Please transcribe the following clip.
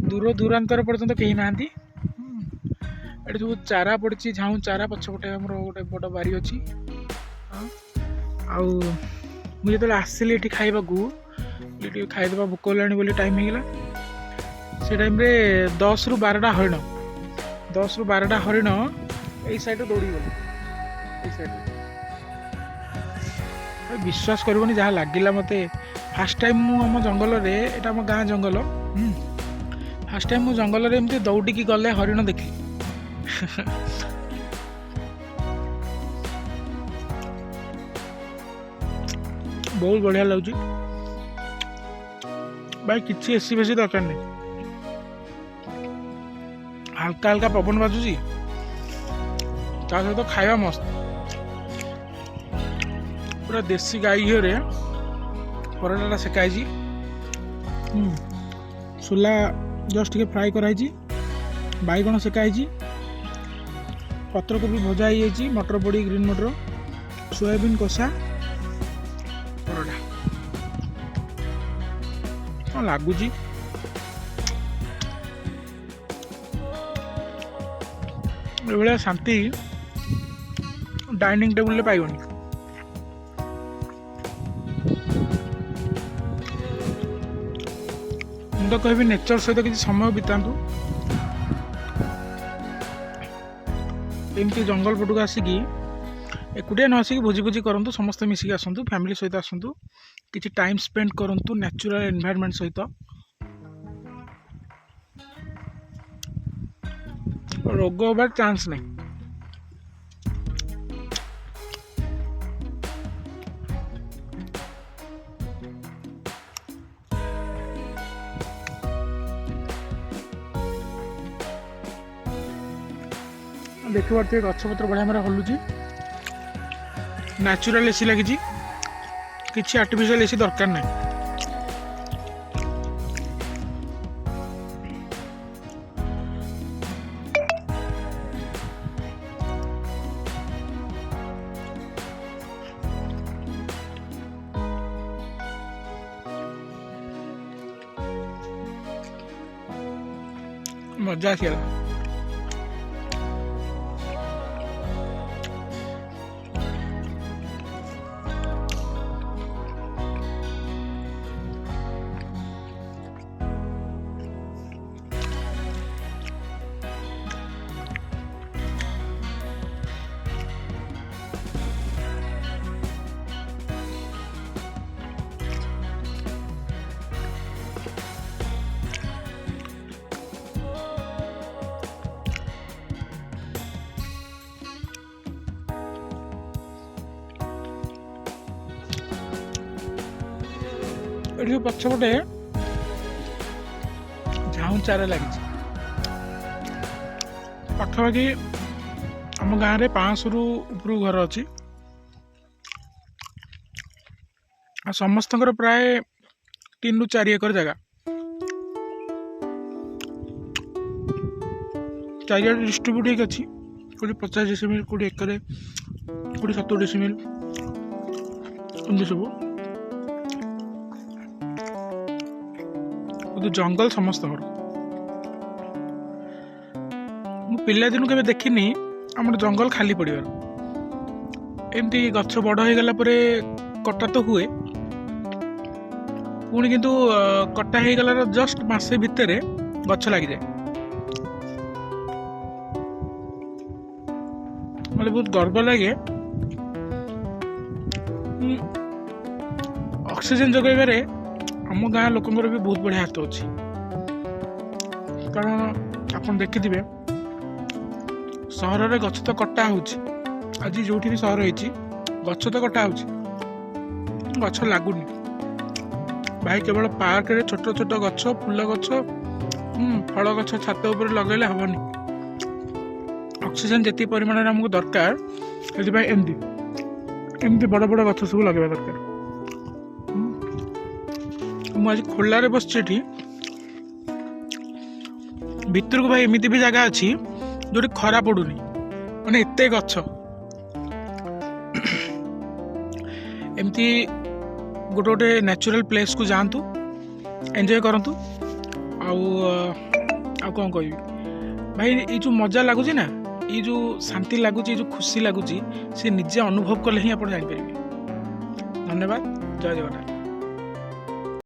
दूर दूरांतर पर्यटन कहीं ना ये सब चारा पड़ी झाऊ चारा पछपटे आम गोटे बड़ बारी अच्छी मुझे आसली ये खावा ये खाईदे भोक होगा टाइम होगा से टाइम 10 ରୁ 12ଟା हरिण 10 ରୁ 12ଟା हरिण यही सैड दौड़ी गले विश्वास करनी जहाँ लगिला मत फास्ट टाइम मु जंगल यहाँ आम गाँ जंगल फास्ट टाइम मु जंगल एमती दौड़ी गले हरिण देखी बहुत बढ़िया लगे भाई किसी एसी बेसी दरकार नहीं हल्का हल्का पवन बाजुची सहित खाଇବା मस्त पूरा देसी गाई घी पराटा सेकाई सोला जस्ट टे फ्राए कराई बैगण सेकाई पत्रकोबी भजा ही मटर पड़ी ग्रीन मटर सोयाबीन कषा पराटा कौन लगुच शांति डाइनिंग टेबुल पाइबनी मुझे तो कह नेचर सहित किसी समय बितातु एमती जंगल पटक आसिकी एकुटिया न आसिक भोजी भोजी करूँ समस्त मिसिक आसतु फैमिली सहित आसतु किसी टाइम स्पेंड करूँ नेचुरल एनवायरनमेंट सहित रोग होबार चांस नहीं देख पारे गछपत्र बढ़िया मेरा हलुची नेचुरल एसी लगी किसी आर्टिफिशियल एसी दरकार नहीं मजा आसला ये पछपटे झाऊ चारा लगी पाखापाखि आम गाँव में 500 ରୁ ऊपर घर अच्छी समस्त प्राय 3 ରୁ 4 एकर जगह चारिआडे डिस्ट्रीब्यूट होगी अच्छी कोई 50 डेसिमिल कोई एकर कोई 70 डेसिमिल एमती सब जंगल समस्त पिला दिन के देखनी आम जंगल खाली पड़ार एमती गछ बड़ हो गला कटा तो हुए पुणी किंतु कटा हो गलार जस्ट मासे भितर गछ लग जाए मतलब बहुत गर्व लगे ऑक्सीजन जगैबारे आम गाँ लोकंर भी बहुत बढ़िया हाथ अच्छी कारण आप देखिथे सहर में गछ तो कटा हो आज जो भी सहर होती गछ तो कटा हो गछ लगुनि भाई केवल पार्क रे छोट छोट गछ फूल गछ फल गछ छात उपर लगेले हेनी ऑक्सीजन जी परिमाण आमको दरकार से एमती बड़ बड़ गछ सब लगे दरकार मुझे खोलारे बस भितर को भाई एमती भी जगह अच्छी जो खरा पड़ुनी माने एत गछ एमती गोटे गोटे नेचुरल प्लेस को जातु एंजॉय करंतु ଆଉ ଆଉ କ'ଣ କହିବି ଭାଇ, ଏଇ ଯେଉଁ ମଜା ଲାଗୁଛି ନା, ଏଇ ଯେଉଁ ଶାନ୍ତି ଲାଗୁଛି, ଏଇ ଯେଉଁ ଖୁସି ଲାଗୁଛି, ସେ ନିଜେ ଅନୁଭବ କଲେ ହିଁ ଆପଣ ଜାଣିପାରିବେ। ଧନ୍ୟବାଦ। ଜୟ ଜଗନ୍ନାଥ।